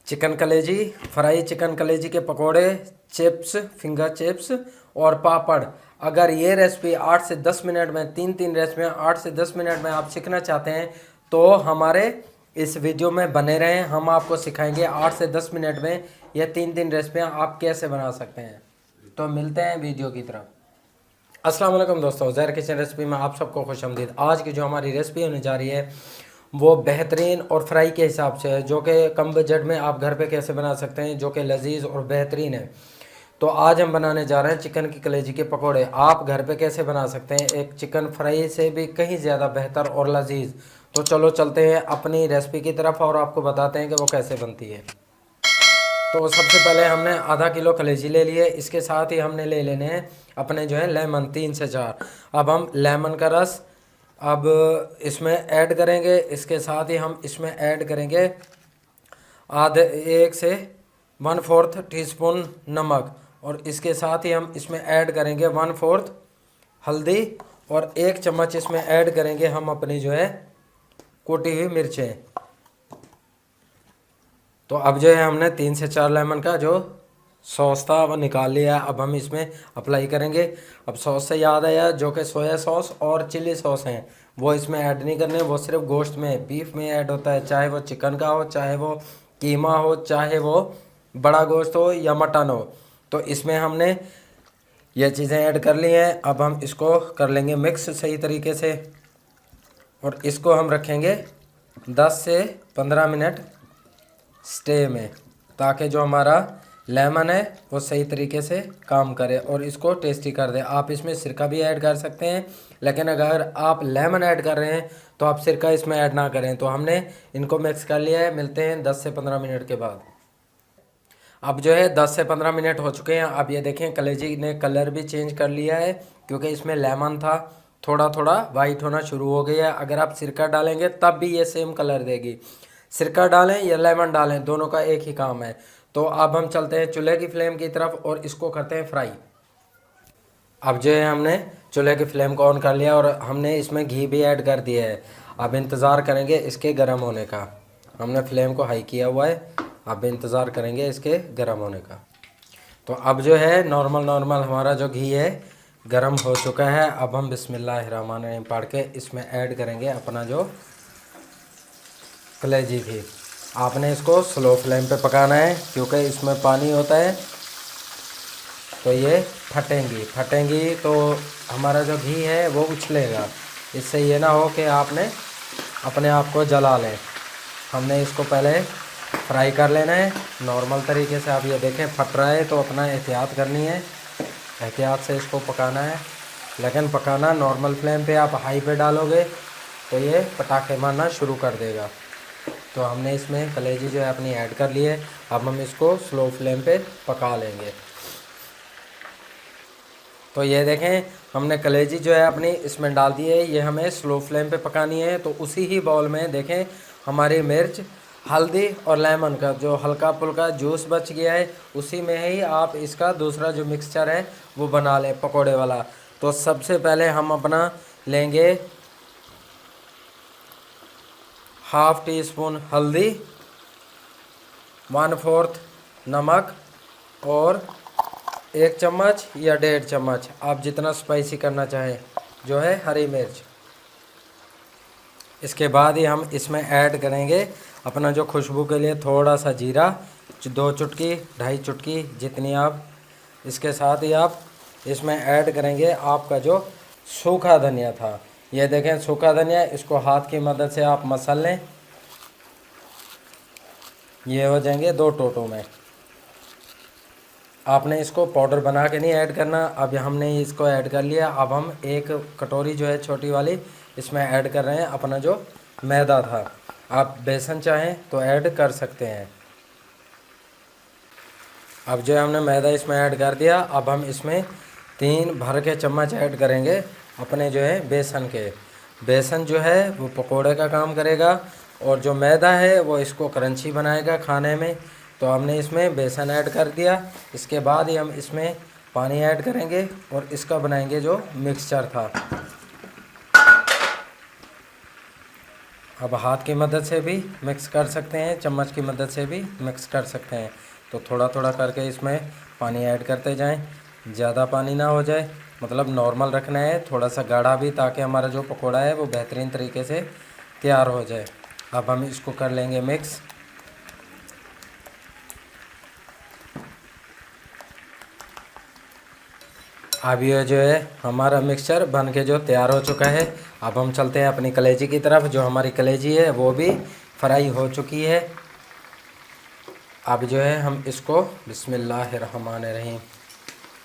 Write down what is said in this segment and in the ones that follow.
Chicken कलेजी, fry chicken कलेजी के पकोड़े, चिप्स, फिंगर चिप्स और पापड़। अगर ये रेसिपी 8 से 10 मिनट में, तीन रेसिपियाँ 8 से 10 मिनट में आप सीखना चाहते हैं तो हमारे इस वीडियो में बने रहें। हम आपको सिखाएंगे 8 से 10 मिनट में ये तीन रेसिपियाँ आप कैसे बना सकते हैं। तो मिलते हैं वीडियो की तरफ। अस्सलाम वालेकुम दोस्तों, ज़हर किचन रेसिपी में आप सबको खुशआमदीद। आज की जो हमारी रेसिपी होने जा रही है वो बेहतरीन और फ्राई के हिसाब से है, जो कि कम बजट में आप घर पे कैसे बना सकते हैं, जो कि लजीज और बेहतरीन है। तो आज हम बनाने जा रहे हैं चिकन की कलेजी के पकोड़े। आप घर पे कैसे बना सकते हैं एक चिकन फ्राई से भी कहीं ज़्यादा बेहतर और लजीज। तो चलो चलते हैं अपनी रेसिपी की तरफ और आपको बताते हैं कि वो कैसे बनती है। तो सबसे पहले हमने आधा किलो कलेजी ले लिए। इसके साथ ही हमने ले लेने हैं अपने जो है लेमन, 3 से 4। अब हम लेमन का रस अब इसमें ऐड करेंगे। इसके साथ ही हम इसमें ऐड करेंगे आधे 1 से 1/4 टीस्पून नमक, और इसके साथ ही हम इसमें ऐड करेंगे 1/4 हल्दी, और 1 चम्मच इसमें ऐड करेंगे हम अपनी जो है कुटी हुई मिर्चें। तो अब जो है हमने 3 से 4 लेमन का जो सॉस था वो निकाल लिया। अब हम इसमें अप्लाई करेंगे। अब सॉस से याद आया, जो कि सोया सॉस और चिली सॉस हैं वो इसमें ऐड नहीं करने, वो सिर्फ गोश्त में, बीफ में ऐड होता है, चाहे वो चिकन का हो, चाहे वो कीमा हो, चाहे वो बड़ा गोश्त हो या मटन हो। तो इसमें हमने ये चीज़ें ऐड कर ली हैं। अब हम इसको कर लेंगे मिक्स सही तरीके से, और इसको हम रखेंगे 10 से 15 मिनट स्टे में, ताकि जो हमारा लेमन है वो सही तरीके से काम करे और इसको टेस्टी कर दे। आप इसमें सिरका भी ऐड कर सकते हैं, लेकिन अगर आप लेमन ऐड कर रहे हैं तो आप सिरका इसमें ऐड ना करें। तो हमने इनको मिक्स कर लिया है। मिलते हैं 10 से 15 मिनट के बाद। अब जो है 10 से 15 मिनट हो चुके हैं। अब ये देखें कलेजी ने कलर भी चेंज कर लिया है, क्योंकि इसमें लेमन था, थोड़ा थोड़ा वाइट होना शुरू हो गया है। अगर आप सिरका डालेंगे तब भी ये सेम कलर देगी। सिरका डालें या लेमन डालें, दोनों का एक ही काम है। तो अब हम चलते हैं चूल्हे की फ्लेम की तरफ और इसको करते हैं फ्राई। अब जो है हमने चूल्हे की फ्लेम को ऑन कर लिया और हमने इसमें घी भी ऐड कर दिया है। अब इंतज़ार करेंगे इसके गर्म होने का। हमने फ्लेम को हाई किया हुआ है, अब इंतज़ार करेंगे इसके गर्म होने का। तो अब जो है नॉर्मल हमारा जो घी है गर्म हो चुका है। अब हम बिस्मिल्लाहिर्रहमानिर्रहीम पढ़ के इसमें ऐड करेंगे अपना जो कलेजी थी। आपने इसको स्लो फ्लेम पे पकाना है, क्योंकि इसमें पानी होता है तो ये फटेंगी तो हमारा जो घी है वो उछलेगा। इससे ये ना हो कि आपने अपने आप को जला लें। हमने इसको पहले फ्राई कर लेना है नॉर्मल तरीके से। आप ये देखें फट रहा है तो अपना एहतियात करनी है, एहतियात से इसको पकाना है। लेकिन पकाना नॉर्मल फ्लेम पे, आप हाई पे डालोगे तो ये पटाखे मारना शुरू कर देगा। तो हमने इसमें कलेजी जो है अपनी ऐड कर ली है। अब हम इसको स्लो फ्लेम पे पका लेंगे। तो ये देखें हमने कलेजी जो है अपनी इसमें डाल दी है, ये हमें स्लो फ्लेम पे पकानी है। तो उसी ही बाउल में देखें हमारी मिर्च, हल्दी और लेमन का जो हल्का फुल्का जूस बच गया है, उसी में ही आप इसका दूसरा जो मिक्सचर है वो बना लें पकोड़े वाला। तो सबसे पहले हम अपना लेंगे 1/2 टीस्पून हल्दी, 1/4 नमक और 1 चम्मच या 1.5 चम्मच, आप जितना स्पाइसी करना चाहें, जो है हरी मिर्च। इसके बाद ही हम इसमें ऐड करेंगे अपना जो खुशबू के लिए थोड़ा सा जीरा, 2 चुटकी 2.5 चुटकी जितनी आप। इसके साथ ही आप इसमें ऐड करेंगे आपका जो सूखा धनिया था। ये देखें सूखा धनिया, इसको हाथ की मदद से आप मसल लें। ये हो जाएंगे 2 टोटों में। आपने इसको पाउडर बना के नहीं ऐड करना। अब हमने इसको ऐड कर लिया। अब हम 1 कटोरी जो है छोटी वाली इसमें ऐड कर रहे हैं अपना जो मैदा था। आप बेसन चाहें तो ऐड कर सकते हैं। अब जो है हमने मैदा इसमें ऐड कर दिया। अब हम इसमें 3 भर के चम्मच ऐड करेंगे अपने जो है बेसन के। बेसन जो है वो पकोड़े का काम करेगा और जो मैदा है वो इसको क्रंची बनाएगा खाने में। तो हमने इसमें बेसन ऐड कर दिया। इसके बाद ही हम इसमें पानी ऐड करेंगे और इसका बनाएंगे जो मिक्सचर था। अब हाथ की मदद से भी मिक्स कर सकते हैं, चम्मच की मदद से भी मिक्स कर सकते हैं। तो थोड़ा थोड़ा करके इसमें पानी ऐड करते जाएं, ज़्यादा पानी ना हो जाए, मतलब नॉर्मल रखना है, थोड़ा सा गाढ़ा भी, ताकि हमारा जो पकोड़ा है वो बेहतरीन तरीके से तैयार हो जाए। अब हम इसको कर लेंगे मिक्स। अब ये जो है हमारा मिक्सचर बन के जो तैयार हो चुका है। अब हम चलते हैं अपनी कलेजी की तरफ। जो हमारी कलेजी है वो भी फ्राई हो चुकी है। अब जो है हम इसको बिस्मिल्लाहिर्रहमानिर्रहीम,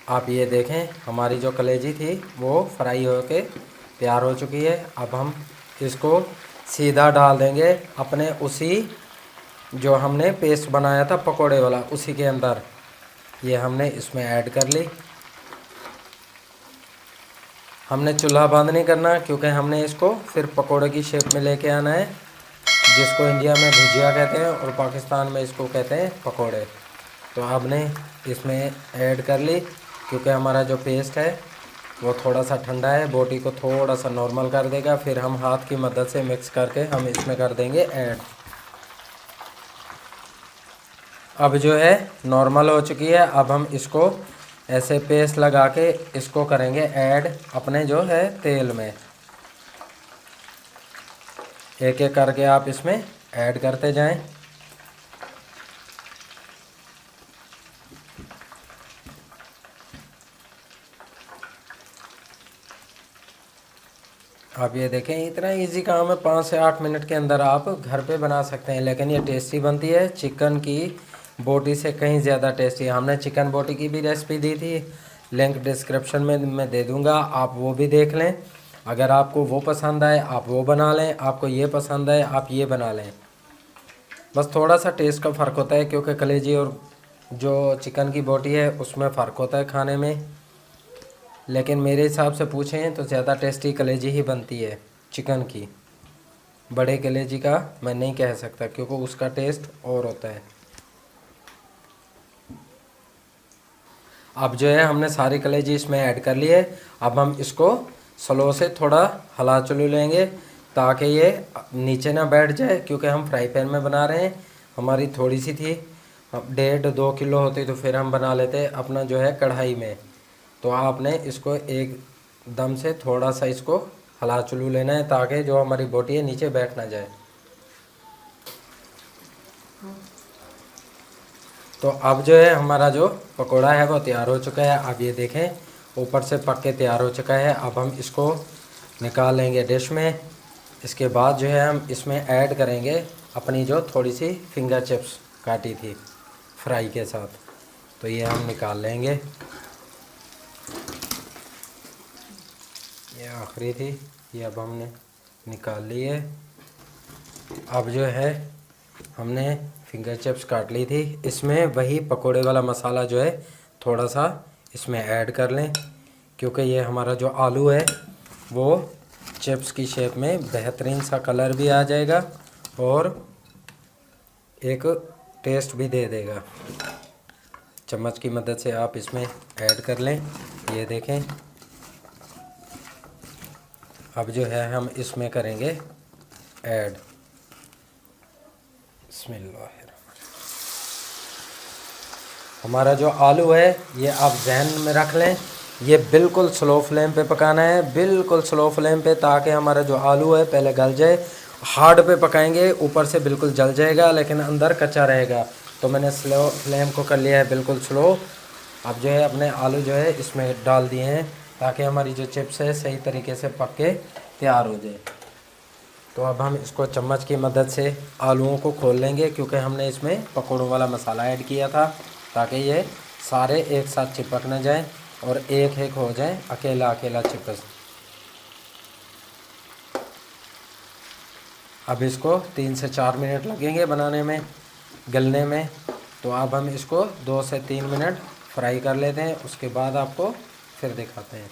आप ये देखें हमारी जो कलेजी थी वो फ्राई हो के तैयार हो चुकी है। अब हम इसको सीधा डाल देंगे अपने उसी जो हमने पेस्ट बनाया था पकोड़े वाला, उसी के अंदर ये हमने इसमें ऐड कर ली। हमने चूल्हा बंद नहीं करना, क्योंकि हमने इसको फिर पकोड़े की शेप में लेके आना है, जिसको इंडिया में भुजिया कहते हैं और पाकिस्तान में इसको कहते हैं पकोड़े। तो हमने इसमें ऐड कर ली, क्योंकि हमारा जो पेस्ट है वो थोड़ा सा ठंडा है, बोटी को थोड़ा सा नॉर्मल कर देगा। फिर हम हाथ की मदद से मिक्स करके हम इसमें कर देंगे ऐड। अब जो है नॉर्मल हो चुकी है। अब हम इसको ऐसे पेस्ट लगा के इसको करेंगे ऐड अपने जो है तेल में। एक एक करके आप इसमें ऐड करते जाएं। आप ये देखें, इतना इजी काम है, 5 से 8 मिनट के अंदर आप घर पे बना सकते हैं। लेकिन ये टेस्टी बनती है, चिकन की बोटी से कहीं ज़्यादा टेस्टी। हमने चिकन बोटी की भी रेसिपी दी थी, लिंक डिस्क्रिप्शन में मैं दे दूँगा, आप वो भी देख लें। अगर आपको वो पसंद आए आप वो बना लें, आपको ये पसंद आए आप ये बना लें। बस थोड़ा सा टेस्ट का फ़र्क होता है, क्योंकि कलेजी और जो चिकन की बोटी है उसमें फ़र्क होता है खाने में। लेकिन मेरे हिसाब से पूछें तो ज़्यादा टेस्टी कलेजी ही बनती है चिकन की। बड़े कलेजी का मैं नहीं कह सकता, क्योंकि उसका टेस्ट और होता है। अब जो है हमने सारी कलेजी इसमें ऐड कर ली है। अब हम इसको स्लो से थोड़ा हला चलू लेंगे, ताकि ये नीचे ना बैठ जाए, क्योंकि हम फ्राई पैन में बना रहे हैं। हमारी थोड़ी सी थी, 1.5-2 किलो होती तो फिर हम बना लेते अपना जो है कढ़ाई में। तो आपने इसको एक दम से थोड़ा सा इसको हला चलू लेना है, ताकि जो हमारी बोटी है नीचे बैठ ना जाए। तो अब जो है हमारा जो पकोड़ा है वो तैयार हो चुका है। अब ये देखें ऊपर से पक के तैयार हो चुका है। अब हम इसको निकाल लेंगे डिश में। इसके बाद जो है हम इसमें ऐड करेंगे अपनी जो थोड़ी सी फिंगर चिप्स काटी थी फ्राई के साथ, तो ये हम निकाल लेंगे। ये आखिरी थी, ये अब हमने निकाल ली है। अब जो है हमने फिंगर चिप्स काट ली थी, इसमें वही पकोड़े वाला मसाला जो है थोड़ा सा इसमें ऐड कर लें, क्योंकि ये हमारा जो आलू है वो चिप्स की शेप में बेहतरीन सा कलर भी आ जाएगा और एक टेस्ट भी दे देगा। चम्मच की मदद से आप इसमें ऐड कर लें। ये देखें, अब जो है हम इसमें करेंगे ऐड। बिस्मिल्लाह। हमारा जो आलू है ये आप जहन में रख लें, ये बिल्कुल स्लो फ्लेम पे पकाना है, बिल्कुल स्लो फ्लेम पे, ताकि हमारा जो आलू है पहले गल जाए। हार्ड पे पकाएंगे ऊपर से बिल्कुल जल जाएगा, लेकिन अंदर कच्चा रहेगा। तो मैंने स्लो फ्लेम को कर लिया है बिल्कुल स्लो। अब जो है अपने आलू जो है इसमें डाल दिए हैं, ताकि हमारी जो चिप्स है सही तरीके से पक के तैयार हो जाए। तो अब हम इसको चम्मच की मदद से आलूओं को खोल लेंगे, क्योंकि हमने इसमें पकौड़ों वाला मसाला ऐड किया था, ताकि ये सारे एक साथ चिपक न जाएं और एक एक हो जाएं, अकेला अकेला चिप्स। अब इसको 3 से 4 मिनट लगेंगे बनाने में, गलने में। तो अब हम इसको 2 से 3 मिनट फ्राई कर लेते हैं, उसके बाद आपको फिर दिखाते हैं।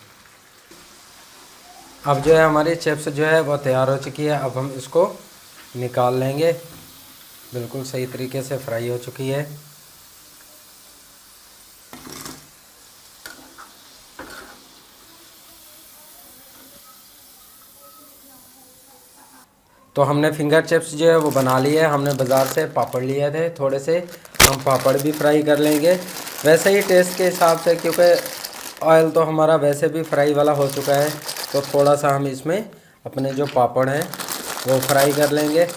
अब जो है हमारी चिप्स जो है वो तैयार हो चुकी है। अब हम इसको निकाल लेंगे, बिल्कुल सही तरीके से फ्राई हो चुकी है। तो हमने फिंगर चिप्स जो है वो बना लिए है। हमने बाज़ार से पापड़ लिए थे थोड़े से, हम पापड़ भी फ्राई कर लेंगे वैसे ही टेस्ट के हिसाब से, क्योंकि ऑयल तो हमारा वैसे भी फ्राई वाला हो चुका है। तो थोड़ा सा हम इसमें अपने जो पापड़ हैं वो फ्राई कर लेंगे,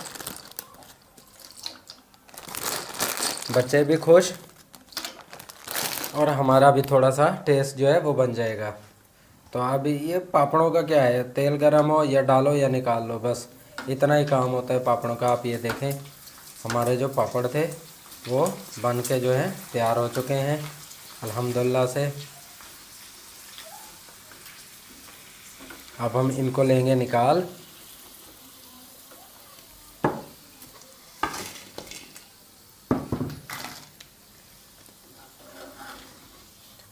बच्चे भी खुश और हमारा भी थोड़ा सा टेस्ट जो है वो बन जाएगा। तो अभी ये पापड़ों का क्या है, तेल गरम हो या डालो या निकाल लो, बस इतना ही काम होता है पापड़ों का। आप ये देखें हमारे जो पापड़ थे वो बन के जो है तैयार हो चुके हैं अल्हम्दुलिल्लाह से। अब हम इनको लेंगे निकाल।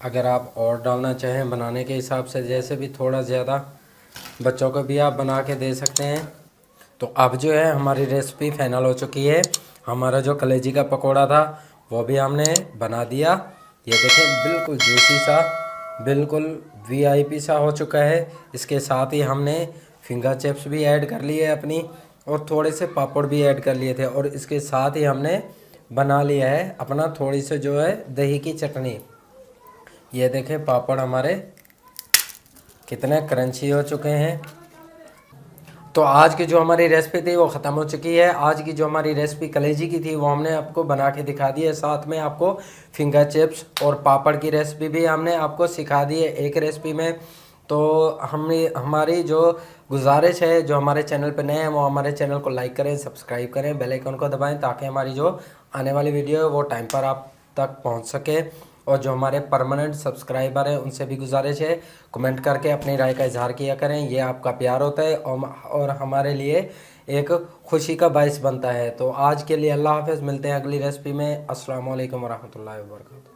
अगर आप और डालना चाहें बनाने के हिसाब से, जैसे भी थोड़ा ज़्यादा बच्चों को भी आप बना के दे सकते हैं। तो अब जो है हमारी रेसिपी फाइनल हो चुकी है। हमारा जो कलेजी का पकोड़ा था वो भी हमने बना दिया। ये देखें बिल्कुल जूसी सा, बिल्कुल वीआईपी सा हो चुका है। इसके साथ ही हमने फिंगर चिप्स भी ऐड कर लिए अपनी, और थोड़े से पापड़ भी ऐड कर लिए थे, और इसके साथ ही हमने बना लिया है अपना थोड़ी सी जो है दही की चटनी। ये देखें पापड़ हमारे कितने क्रंची हो चुके हैं। तो आज की जो हमारी रेसिपी थी वो ख़त्म हो चुकी है। आज की जो हमारी रेसिपी कलेजी की थी वो हमने आपको बना के दिखा दी है। साथ में आपको फिंगर चिप्स और पापड़ की रेसिपी भी हमने आपको सिखा दी है एक रेसिपी में। तो हमारी जो गुजारिश है, जो हमारे चैनल पर नए हैं वो हमारे चैनल को लाइक करें, सब्सक्राइब करें, बेल आइकन को दबाएं, ताकि हमारी जो आने वाली वीडियो है वो टाइम पर आप तक पहुंच सके। और जो हमारे परमानेंट सब्सक्राइबर हैं उनसे भी गुजारिश है कमेंट करके अपनी राय का इजहार किया करें। ये आपका प्यार होता है और हमारे लिए एक खुशी का बायस बनता है। तो आज के लिए अल्लाह हाफ़िज़, मिलते हैं अगली रेसिपी में। अस्सलाम वालेकुम वरहमतुल्लाहि वबरकातुहू।